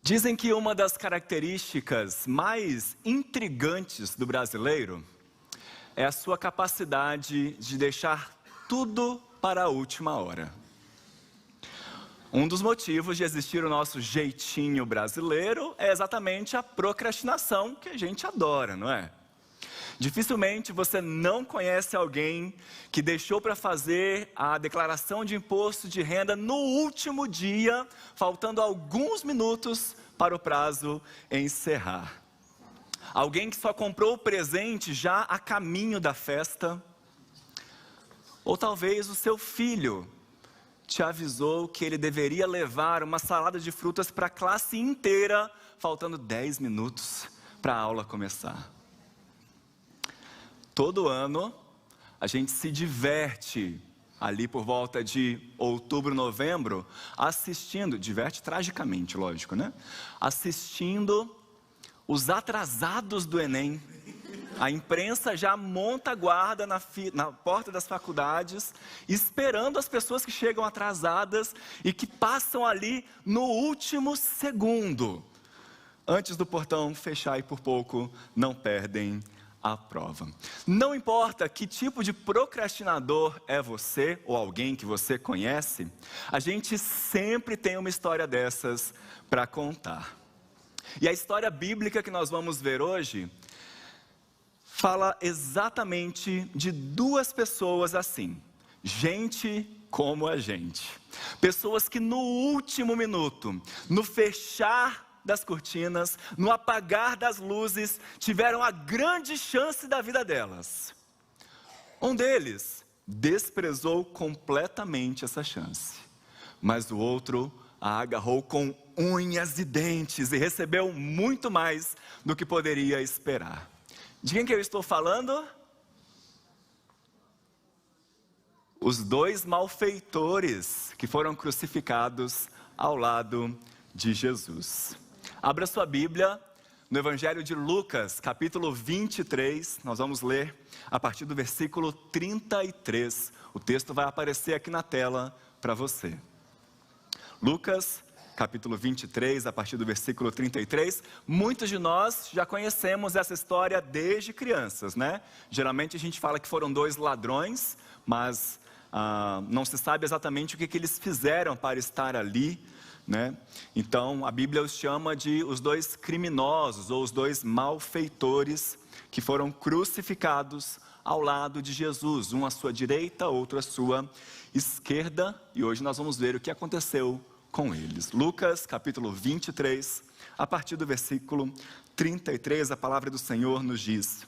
Dizem que uma das características mais intrigantes do brasileiro é a sua capacidade de deixar tudo para a última hora. Um dos motivos de existir o nosso jeitinho brasileiro é exatamente a procrastinação, que a gente adora, não é? Dificilmente você não conhece alguém que deixou para fazer a declaração de imposto de renda no último dia, faltando alguns minutos para o prazo encerrar. Alguém que só comprou o presente já a caminho da festa. Ou talvez o seu filho te avisou que ele deveria levar uma salada de frutas para a classe inteira, faltando 10 minutos para a aula começar. Todo ano, a gente se diverte, ali por volta de outubro, novembro, diverte tragicamente, lógico, né? Assistindo os atrasados do Enem. A imprensa já monta guarda na porta das faculdades, esperando as pessoas que chegam atrasadas e que passam ali no último segundo, antes do portão fechar e por pouco não perdem a prova. Não importa que tipo de procrastinador é você ou alguém que você conhece, a gente sempre tem uma história dessas para contar. E a história bíblica que nós vamos ver hoje fala exatamente de duas pessoas assim, gente como a gente. Pessoas que no último minuto, no fechar das cortinas, no apagar das luzes, tiveram a grande chance da vida delas. Um deles desprezou completamente essa chance, mas o outro a agarrou com unhas e dentes e recebeu muito mais do que poderia esperar. De quem que eu estou falando? Os dois malfeitores que foram crucificados ao lado de Jesus. Abra sua Bíblia no Evangelho de Lucas, capítulo 23, nós vamos ler a partir do versículo 33. O texto vai aparecer aqui na tela para você. Lucas, capítulo 23, a partir do versículo 33. Muitos de nós já conhecemos essa história desde crianças, né? Geralmente a gente fala que foram dois ladrões, mas não se sabe exatamente o que eles fizeram para estar ali, né? Então a Bíblia os chama de os dois criminosos ou os dois malfeitores que foram crucificados ao lado de Jesus, um à sua direita, outro à sua esquerda, e hoje nós vamos ver o que aconteceu com eles. Lucas capítulo 23, a partir do versículo 33, a palavra do Senhor nos diz: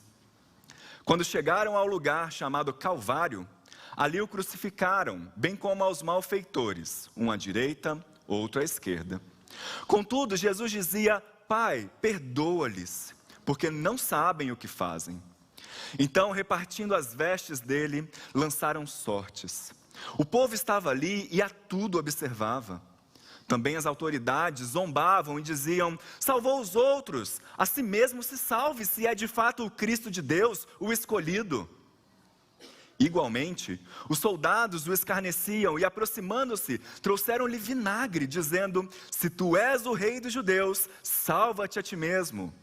quando chegaram ao lugar chamado Calvário, ali o crucificaram, bem como aos malfeitores, um à direita, outro à esquerda. Contudo, Jesus dizia: Pai, perdoa-lhes, porque não sabem o que fazem. Então, repartindo as vestes dele, lançaram sortes. O povo estava ali e a tudo observava. Também as autoridades zombavam e diziam: salvou os outros, a si mesmo se salve, se é de fato o Cristo de Deus, o escolhido. Igualmente, os soldados o escarneciam e, aproximando-se, trouxeram-lhe vinagre, dizendo: se tu és o rei dos judeus, salva-te a ti mesmo.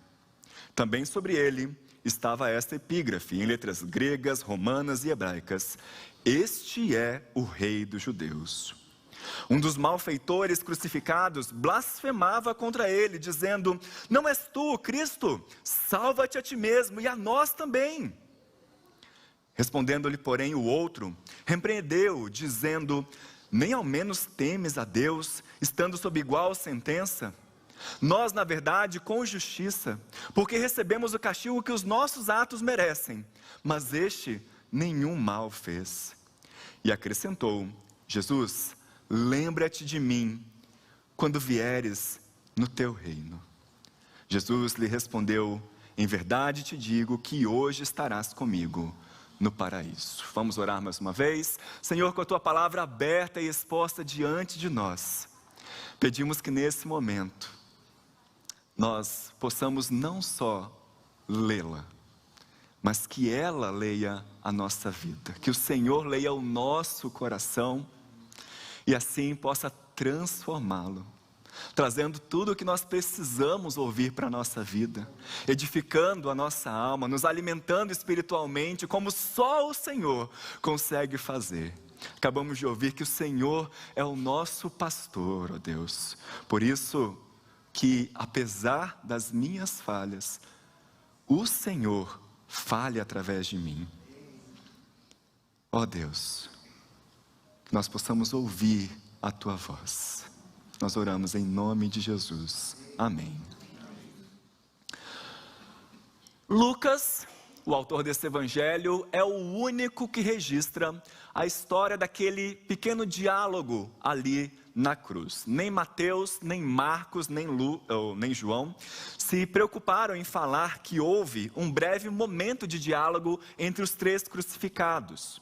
Também sobre ele estava esta epígrafe, em letras gregas, romanas e hebraicas: este é o rei dos judeus. Um dos malfeitores crucificados blasfemava contra ele, dizendo: não és tu o Cristo? Salva-te a ti mesmo e a nós também. Respondendo-lhe, porém, o outro, repreendeu-o, dizendo: nem ao menos temes a Deus, estando sob igual sentença? Nós, na verdade, com justiça, porque recebemos o castigo que os nossos atos merecem, mas este nenhum mal fez. E acrescentou: Jesus, lembra-te de mim, quando vieres no teu reino. Jesus lhe respondeu: em verdade te digo que hoje estarás comigo no paraíso. Vamos orar mais uma vez. Senhor, com a tua palavra aberta e exposta diante de nós, pedimos que nesse momento nós possamos não só lê-la, mas que ela leia a nossa vida, que o Senhor leia o nosso coração e assim possa transformá-lo. trazendo tudo o que nós precisamos ouvir para a nossa vida, edificando a nossa alma, nos alimentando espiritualmente, como só o Senhor consegue fazer. Acabamos de ouvir que o Senhor é o nosso pastor, ó Deus. Por isso que, apesar das minhas falhas, o Senhor fale através de mim. Ó Deus, que nós possamos ouvir a Tua voz. Nós oramos em nome de Jesus. Amém. Lucas, o autor desse evangelho, é o único que registra a história daquele pequeno diálogo ali na cruz. Nem Mateus, nem Marcos, nem João se preocuparam em falar que houve um breve momento de diálogo entre os três crucificados.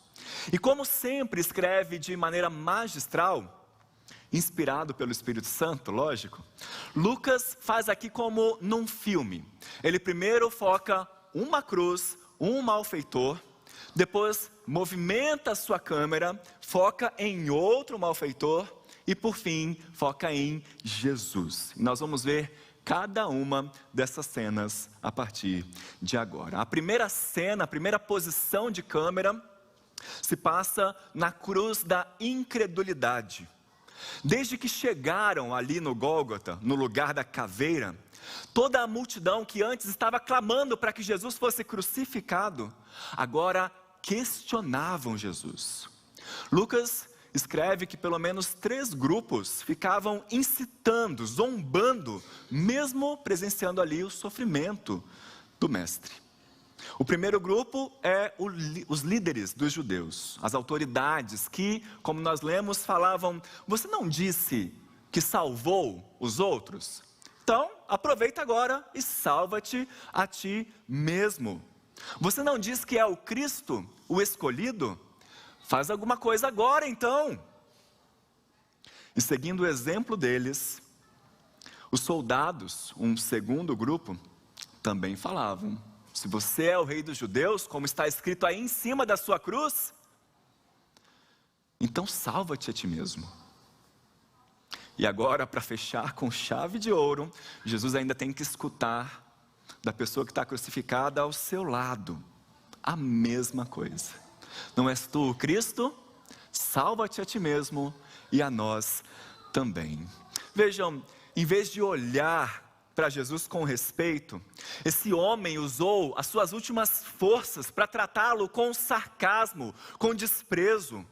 E como sempre escreve de maneira magistral, inspirado pelo Espírito Santo, lógico, Lucas faz aqui como num filme. Ele primeiro foca uma cruz, um malfeitor, depois movimenta a sua câmera, foca em outro malfeitor e por fim foca em Jesus. E nós vamos ver cada uma dessas cenas a partir de agora. A primeira cena, a primeira posição de câmera se passa na cruz da incredulidade. Desde que chegaram ali no Gólgota, no lugar da caveira, toda a multidão que antes estava clamando para que Jesus fosse crucificado, agora questionavam Jesus. Lucas escreve que pelo menos 3 grupos ficavam incitando, zombando, mesmo presenciando ali o sofrimento do mestre. O primeiro grupo é os líderes dos judeus, as autoridades que, como nós lemos, falavam: você não disse que salvou os outros? Então, aproveita agora e salva-te a ti mesmo. Você não diz que é o Cristo, o escolhido? Faz alguma coisa agora então. E seguindo o exemplo deles, os soldados, um segundo grupo, também falavam: se você é o rei dos judeus, como está escrito aí em cima da sua cruz, então salva-te a ti mesmo. E agora, para fechar com chave de ouro, Jesus ainda tem que escutar da pessoa que está crucificada ao seu lado a mesma coisa: não és tu o Cristo? Salva-te a ti mesmo e a nós também. Vejam, em vez de olhar para Jesus com respeito, esse homem usou as suas últimas forças para tratá-lo com sarcasmo, com desprezo.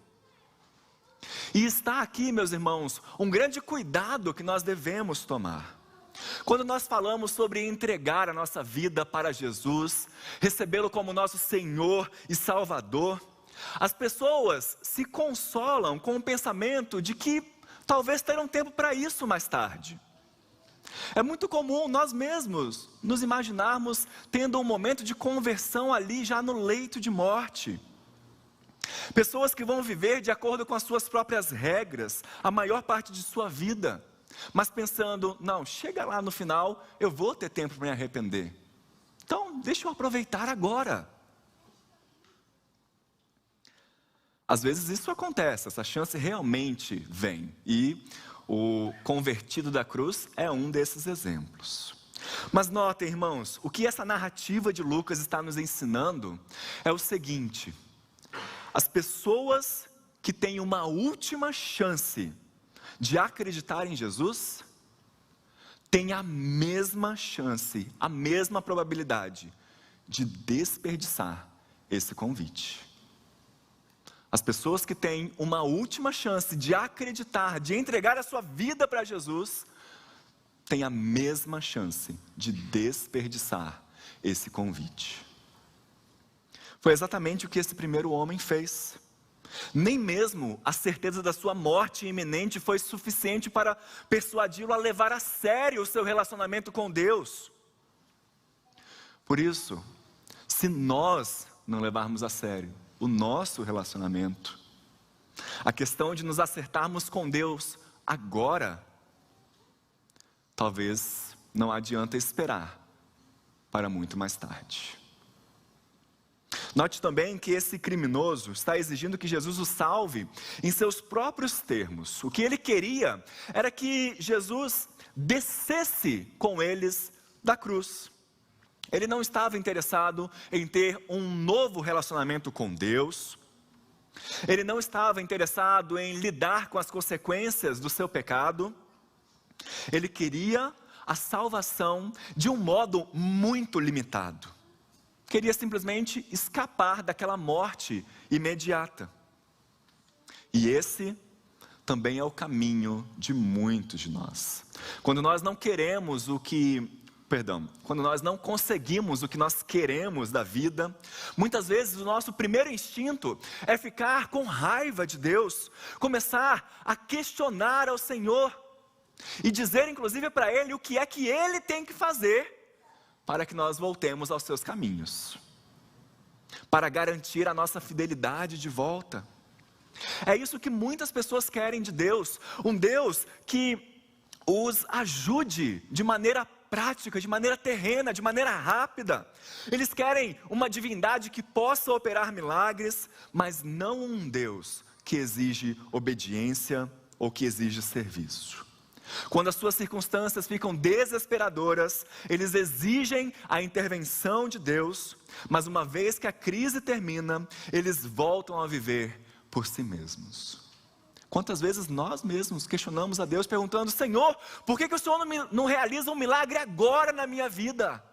E está aqui, meus irmãos, um grande cuidado que nós devemos tomar. Quando nós falamos sobre entregar a nossa vida para Jesus, recebê-lo como nosso Senhor e Salvador, as pessoas se consolam com o pensamento de que talvez terão tempo para isso mais tarde. É muito comum nós mesmos nos imaginarmos tendo um momento de conversão ali já no leito de morte. Pessoas que vão viver de acordo com as suas próprias regras a maior parte de sua vida, mas pensando: não, chega lá no final, eu vou ter tempo para me arrepender. Então, deixa eu aproveitar agora. Às vezes isso acontece, essa chance realmente vem. E o convertido da cruz é um desses exemplos. Mas notem, irmãos, o que essa narrativa de Lucas está nos ensinando é o seguinte: as pessoas que têm uma última chance de acreditar em Jesus têm a mesma chance, a mesma probabilidade de desperdiçar esse convite. As pessoas que têm uma última chance de acreditar, de entregar a sua vida para Jesus, têm a mesma chance de desperdiçar esse convite. Foi exatamente o que esse primeiro homem fez. Nem mesmo a certeza da sua morte iminente foi suficiente para persuadi-lo a levar a sério o seu relacionamento com Deus. Por isso, se nós não levarmos a sério o nosso relacionamento, a questão de nos acertarmos com Deus agora, talvez não adianta esperar para muito mais tarde. Note também que esse criminoso está exigindo que Jesus o salve em seus próprios termos. O que ele queria era que Jesus descesse com eles da cruz. Ele não estava interessado em ter um novo relacionamento com Deus. Ele não estava interessado em lidar com as consequências do seu pecado. Ele queria a salvação de um modo muito limitado. Queria simplesmente escapar daquela morte imediata. E esse também é o caminho de muitos de nós. Quando nós não queremos quando nós não conseguimos o que nós queremos da vida, muitas vezes o nosso primeiro instinto é ficar com raiva de Deus, começar a questionar ao Senhor e dizer inclusive para Ele o que é que Ele tem que fazer para que nós voltemos aos seus caminhos, para garantir a nossa fidelidade de volta. É isso que muitas pessoas querem de Deus, um Deus que os ajude de maneira prática, de maneira terrena, de maneira rápida. Eles querem uma divindade que possa operar milagres, mas não um Deus que exige obediência ou que exige serviço. Quando as suas circunstâncias ficam desesperadoras, eles exigem a intervenção de Deus, mas uma vez que a crise termina, eles voltam a viver por si mesmos. Quantas vezes nós mesmos questionamos a Deus perguntando: Senhor, por que o Senhor não realiza um milagre agora na minha vida?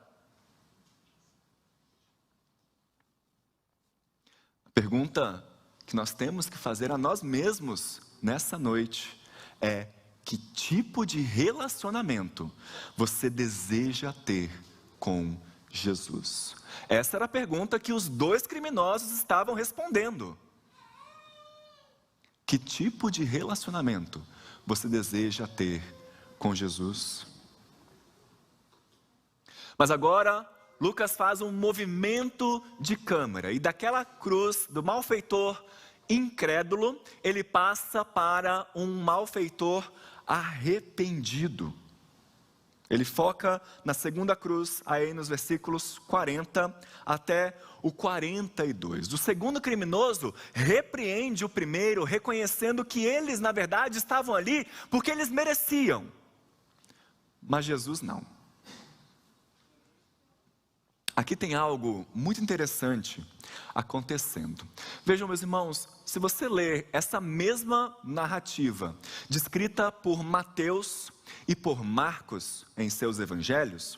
A pergunta que nós temos que fazer a nós mesmos nessa noite é: que tipo de relacionamento você deseja ter com Jesus? Essa era a pergunta que os dois criminosos estavam respondendo. Que tipo de relacionamento você deseja ter com Jesus? Mas agora, Lucas faz um movimento de câmera, e daquela cruz do malfeitor incrédulo, ele passa para um malfeitor arrependido. Ele foca na segunda cruz, aí nos versículos 40 até o 42. O segundo criminoso repreende o primeiro, reconhecendo que eles, na verdade, estavam ali porque eles mereciam. Mas Jesus não. Aqui tem algo muito interessante acontecendo. Vejam, meus irmãos, se você ler essa mesma narrativa, descrita por Mateus e por Marcos em seus evangelhos,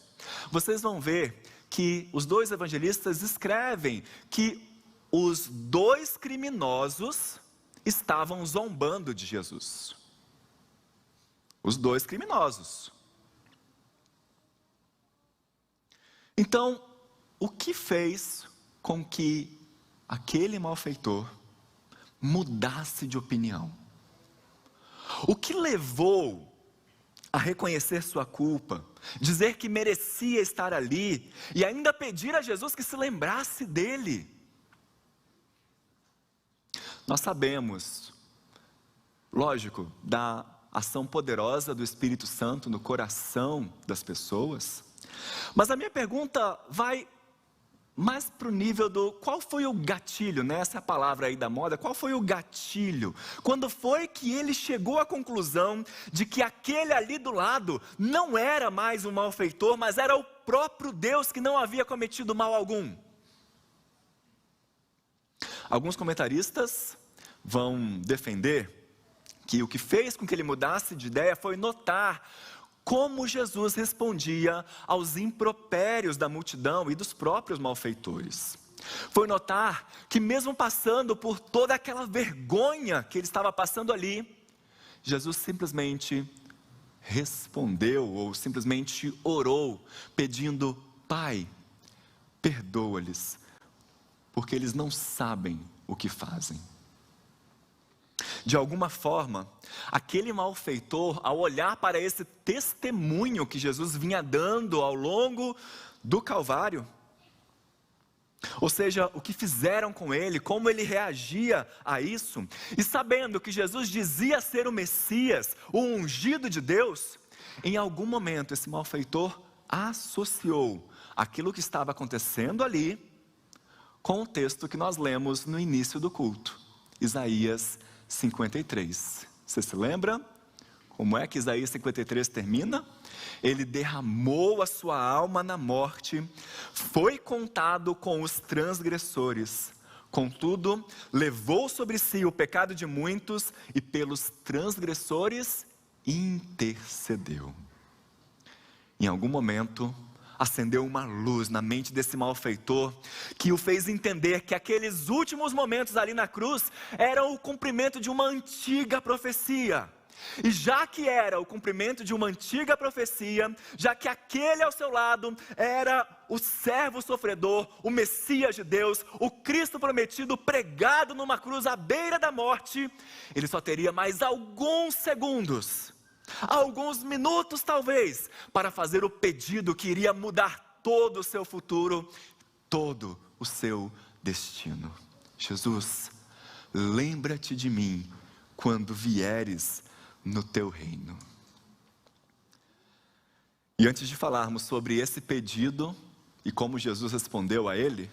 vocês vão ver que os dois evangelistas escrevem que os dois criminosos estavam zombando de Jesus. Os dois criminosos. Então, o que fez com que aquele malfeitor mudasse de opinião? O que levou a reconhecer sua culpa, dizer que merecia estar ali e ainda pedir a Jesus que se lembrasse dele? Nós sabemos, lógico, da ação poderosa do Espírito Santo no coração das pessoas, mas a minha pergunta vai mais para o nível do qual foi o gatilho, né? Essa palavra aí da moda, qual foi o gatilho? Quando foi que ele chegou à conclusão de que aquele ali do lado não era mais um malfeitor, mas era o próprio Deus que não havia cometido mal algum? Alguns comentaristas vão defender que o que fez com que ele mudasse de ideia foi notar como Jesus respondia aos impropérios da multidão e dos próprios malfeitores. Foi notar que mesmo passando por toda aquela vergonha que ele estava passando ali, Jesus simplesmente respondeu ou simplesmente orou, pedindo: Pai, perdoa-lhes, porque eles não sabem o que fazem. De alguma forma, aquele malfeitor, ao olhar para esse testemunho que Jesus vinha dando ao longo do Calvário, ou seja, o que fizeram com ele, como ele reagia a isso, e sabendo que Jesus dizia ser o Messias, o ungido de Deus, em algum momento esse malfeitor associou aquilo que estava acontecendo ali com o texto que nós lemos no início do culto, Isaías 53. Você se lembra? Como é que Isaías 53 termina? Ele derramou a sua alma na morte, foi contado com os transgressores. Contudo, levou sobre si o pecado de muitos e pelos transgressores intercedeu. Em algum momento, acendeu uma luz na mente desse malfeitor, que o fez entender que aqueles últimos momentos ali na cruz eram o cumprimento de uma antiga profecia. E já que era o cumprimento de uma antiga profecia, já que aquele ao seu lado era o servo sofredor, o Messias de Deus, o Cristo prometido pregado numa cruz à beira da morte, ele só teria mais alguns segundos, alguns minutos talvez, para fazer o pedido que iria mudar todo o seu futuro, todo o seu destino. Jesus, lembra-te de mim quando vieres no teu reino. E antes de falarmos sobre esse pedido e como Jesus respondeu a ele,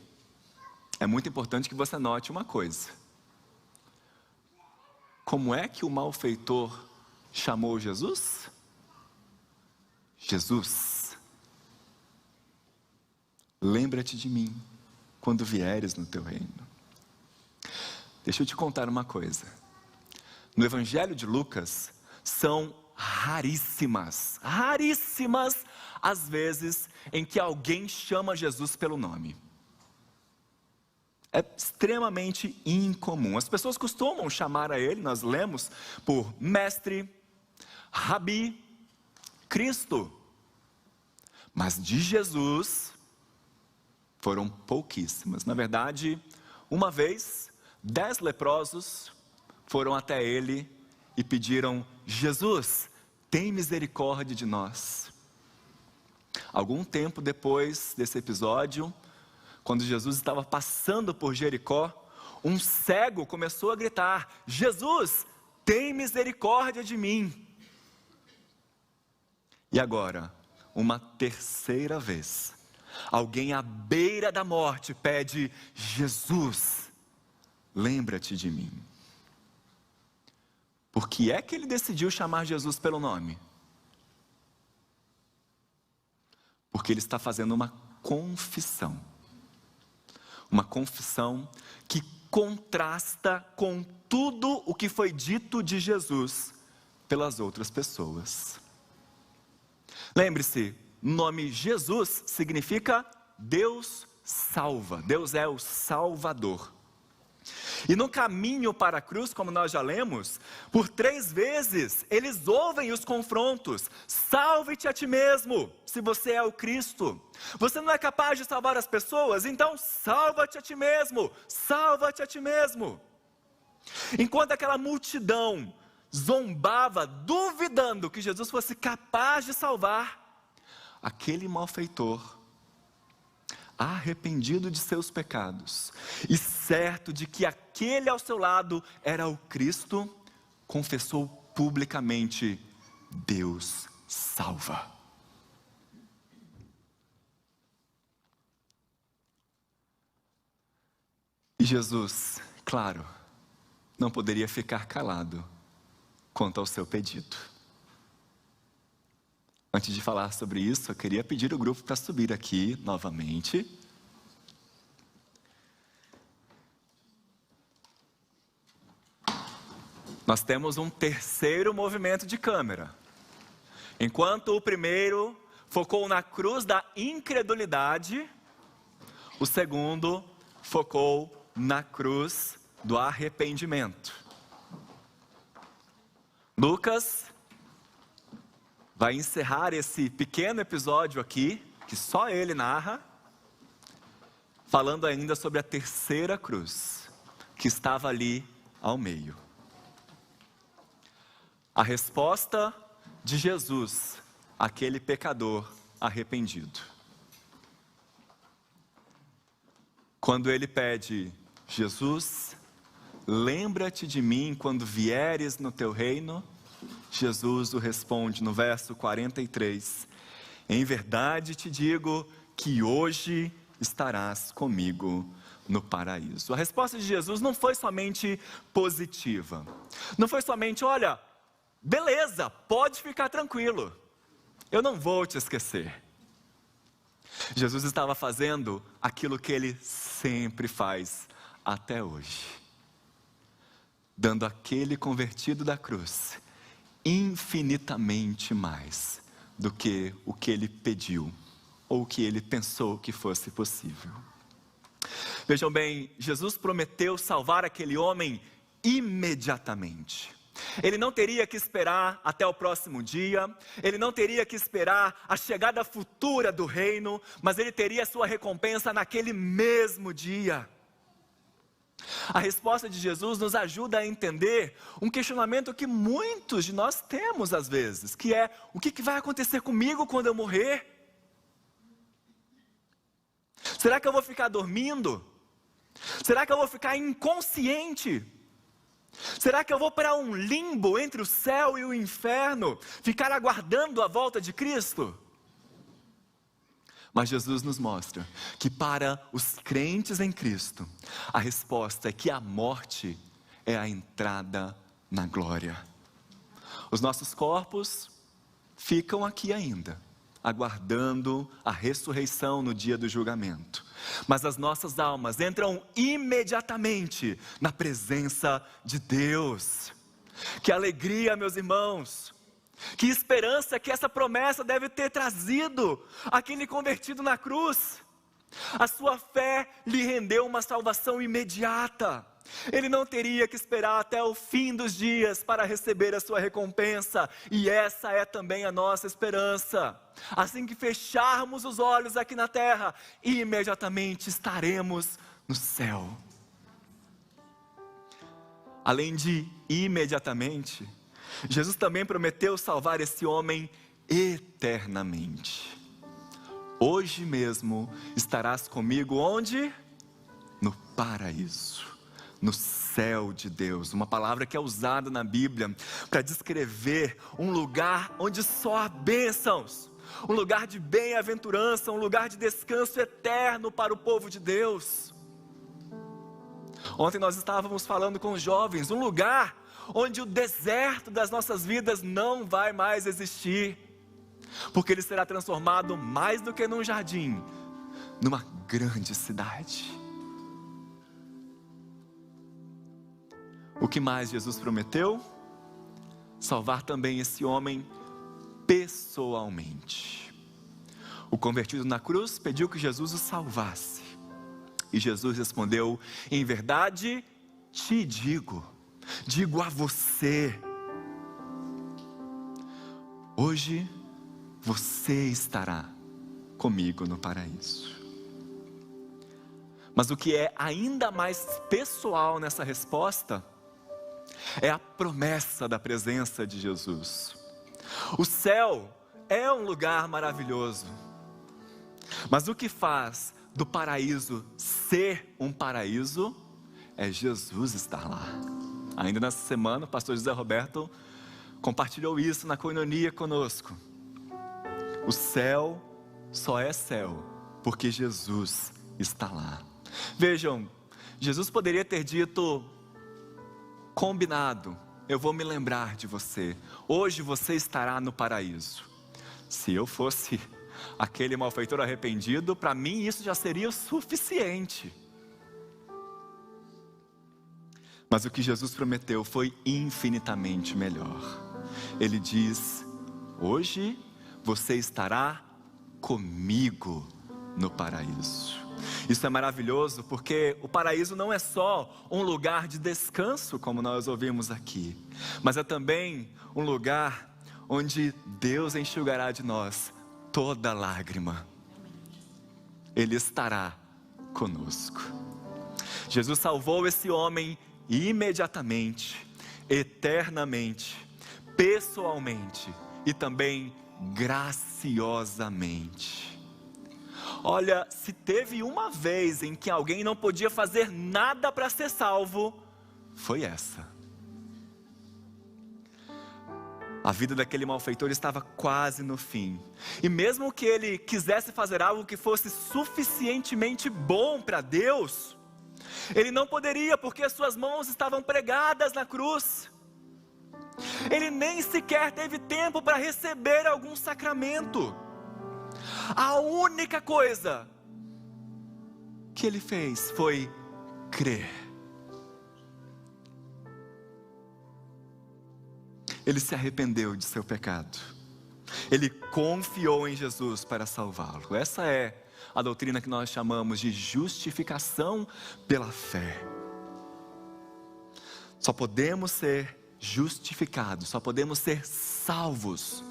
é muito importante que você note uma coisa. Como é que o malfeitor chamou Jesus? Jesus, lembra-te de mim quando vieres no teu reino. Deixa eu te contar uma coisa. No Evangelho de Lucas, são raríssimas as vezes em que alguém chama Jesus pelo nome. É extremamente incomum. As pessoas costumam chamar a ele, nós lemos, por mestre, rabi, Cristo. Mas de Jesus, foram pouquíssimas. Na verdade, uma vez, 10 leprosos foram até ele e pediram: Jesus, tem misericórdia de nós. Algum tempo depois desse episódio, quando Jesus estava passando por Jericó, um cego começou a gritar: Jesus, tem misericórdia de mim. E agora, uma terceira vez, alguém à beira da morte pede: Jesus, lembra-te de mim. Por que é que ele decidiu chamar Jesus pelo nome? Porque ele está fazendo uma confissão. Uma confissão que contrasta com tudo o que foi dito de Jesus pelas outras pessoas. Lembre-se, o nome Jesus significa Deus salva. Deus é o Salvador. E no caminho para a cruz, como nós já lemos, por 3 vezes eles ouvem os confrontos: salve-te a ti mesmo, se você é o Cristo. Você não é capaz de salvar as pessoas, então salva-te a ti mesmo, salva-te a ti mesmo. Enquanto aquela multidão zombava, duvidando que Jesus fosse capaz de salvar, aquele malfeitor, arrependido de seus pecados e certo de que aquele ao seu lado era o Cristo, confessou publicamente: Deus salva. E Jesus, claro, não poderia ficar calado quanto ao seu pedido. Antes de falar sobre isso, eu queria pedir o grupo para subir aqui novamente. Nós temos um terceiro movimento de câmera. Enquanto o primeiro focou na cruz da incredulidade, o segundo focou na cruz do arrependimento. Lucas vai encerrar esse pequeno episódio aqui, que só ele narra, falando ainda sobre a terceira cruz, que estava ali ao meio. A resposta de Jesus àquele pecador arrependido. Quando ele pede: Jesus, lembra-te de mim quando vieres no teu reino, Jesus o responde no verso 43: em verdade te digo que hoje estarás comigo no paraíso. A resposta de Jesus não foi somente positiva. Não foi somente, olha, beleza, pode ficar tranquilo. Eu não vou te esquecer. Jesus estava fazendo aquilo que ele sempre faz até hoje. Dando àquele convertido da cruz infinitamente mais do que o que ele pediu ou o que ele pensou que fosse possível. Vejam bem, Jesus prometeu salvar aquele homem imediatamente. Ele não teria que esperar até o próximo dia, ele não teria que esperar a chegada futura do reino, mas ele teria sua recompensa naquele mesmo dia. A resposta de Jesus nos ajuda a entender um questionamento que muitos de nós temos às vezes, que é: o que vai acontecer comigo quando eu morrer? Será que eu vou ficar dormindo? Será que eu vou ficar inconsciente? Será que eu vou para um limbo entre o céu e o inferno, ficar aguardando a volta de Cristo? Mas Jesus nos mostra que para os crentes em Cristo, a resposta é que a morte é a entrada na glória. Os nossos corpos ficam aqui ainda, aguardando a ressurreição no dia do julgamento. Mas as nossas almas entram imediatamente na presença de Deus. Que alegria, meus irmãos! Que esperança que essa promessa deve ter trazido aquele convertido na cruz. A sua fé lhe rendeu uma salvação imediata. Ele não teria que esperar até o fim dos dias para receber a sua recompensa. E essa é também a nossa esperança. Assim que fecharmos os olhos aqui na terra, imediatamente estaremos no céu. Além de imediatamente, Jesus também prometeu salvar esse homem eternamente. Hoje mesmo estarás comigo onde? No paraíso, no céu de Deus. Uma palavra que é usada na Bíblia para descrever um lugar onde só há bênçãos, um lugar de bem-aventurança, um lugar de descanso eterno para o povo de Deus. Ontem nós estávamos falando com os jovens, um lugar onde o deserto das nossas vidas não vai mais existir, porque ele será transformado mais do que num jardim, numa grande cidade. O que mais Jesus prometeu? Salvar também esse homem pessoalmente. O convertido na cruz pediu que Jesus o salvasse, e Jesus respondeu: em verdade te digo a você, hoje você estará comigo no paraíso. Mas o que é ainda mais pessoal nessa resposta é a promessa da presença de Jesus. O céu é um lugar maravilhoso, mas o que faz do paraíso ser um paraíso é Jesus estar lá. Ainda nessa semana, o pastor José Roberto compartilhou isso na coinonia conosco. O céu só é céu porque Jesus está lá. Vejam, Jesus poderia ter dito, combinado, eu vou me lembrar de você, hoje você estará no paraíso. Se eu fosse aquele malfeitor arrependido, para mim isso já seria o suficiente. Mas o que Jesus prometeu foi infinitamente melhor. Ele diz: hoje você estará comigo no paraíso. Isso é maravilhoso porque o paraíso não é só um lugar de descanso, como nós ouvimos aqui, mas é também um lugar onde Deus enxugará de nós toda lágrima. Ele estará conosco. Jesus salvou esse homem imediatamente, eternamente, pessoalmente e também graciosamente. Olha, se teve uma vez em que alguém não podia fazer nada para ser salvo, foi essa. A vida daquele malfeitor estava quase no fim, e mesmo que ele quisesse fazer algo que fosse suficientemente bom para Deus, Ele não poderia porque suas mãos estavam pregadas na cruz. Ele nem sequer teve tempo para receber algum sacramento. A única coisa que ele fez foi crer. Ele se arrependeu de seu pecado. Ele confiou em Jesus para salvá-lo. Essa é a doutrina que nós chamamos de justificação pela fé. Só podemos ser justificados, só podemos ser salvos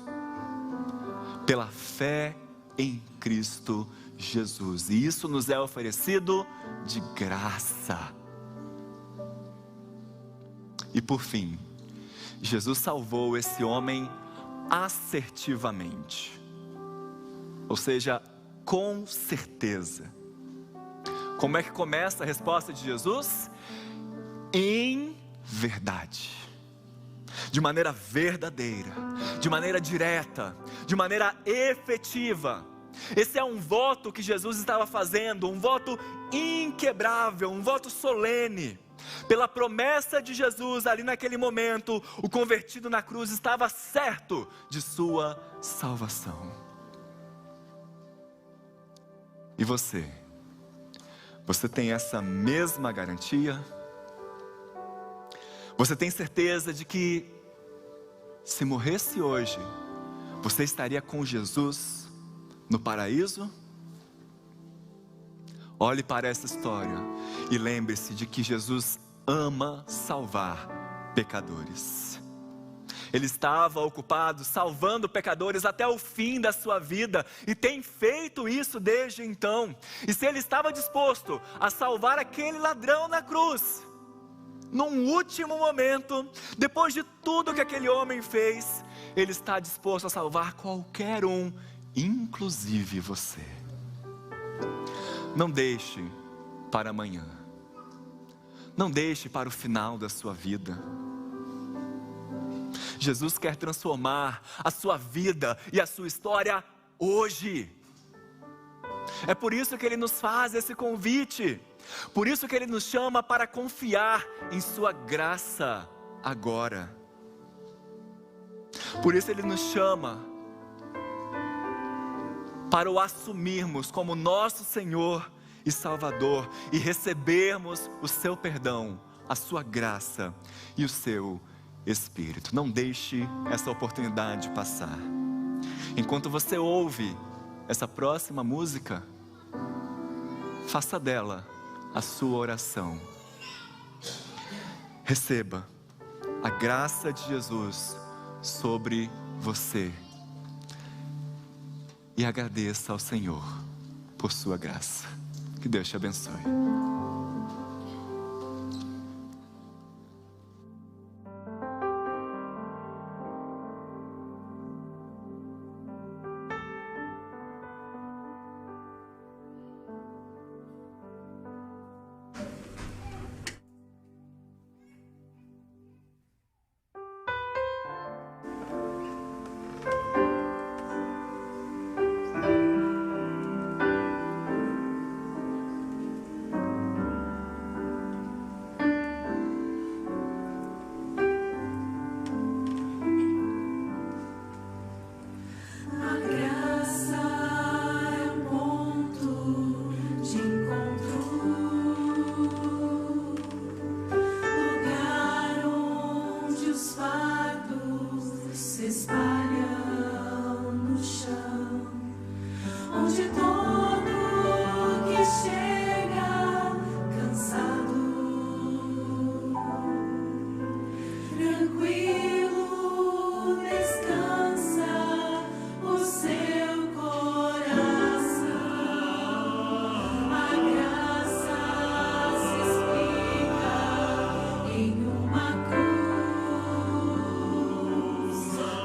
pela fé em Cristo Jesus. E isso nos é oferecido de graça. E por fim, Jesus salvou esse homem assertivamente. Ou seja, com certeza. Como é que começa a resposta de Jesus? Em verdade. De maneira verdadeira, de maneira direta, de maneira efetiva. Esse é um voto que Jesus estava fazendo, um voto inquebrável, um voto solene. Pela promessa de Jesus ali naquele momento, o convertido na cruz estava certo de sua salvação. E você? Você tem essa mesma garantia? Você tem certeza de que se morresse hoje, você estaria com Jesus no paraíso? Olhe para essa história e lembre-se de que Jesus ama salvar pecadores. Ele estava ocupado salvando pecadores até o fim da sua vida e tem feito isso desde então. E se ele estava disposto a salvar aquele ladrão na cruz, num último momento, depois de tudo que aquele homem fez, ele está disposto a salvar qualquer um, inclusive você. Não deixe para amanhã. Não deixe para o final da sua vida. Jesus quer transformar a sua vida e a sua história hoje. É por isso que Ele nos faz esse convite. Por isso que Ele nos chama para confiar em sua graça agora. Por isso Ele nos chama para o assumirmos como nosso Senhor e Salvador e recebermos o seu perdão, a sua graça e o seu Espírito. Não deixe essa oportunidade passar. Enquanto você ouve essa próxima música, faça dela a sua oração. Receba a graça de Jesus sobre você e agradeça ao Senhor por sua graça. Que Deus te abençoe.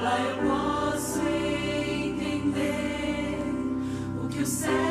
Lá eu posso entender o que o céu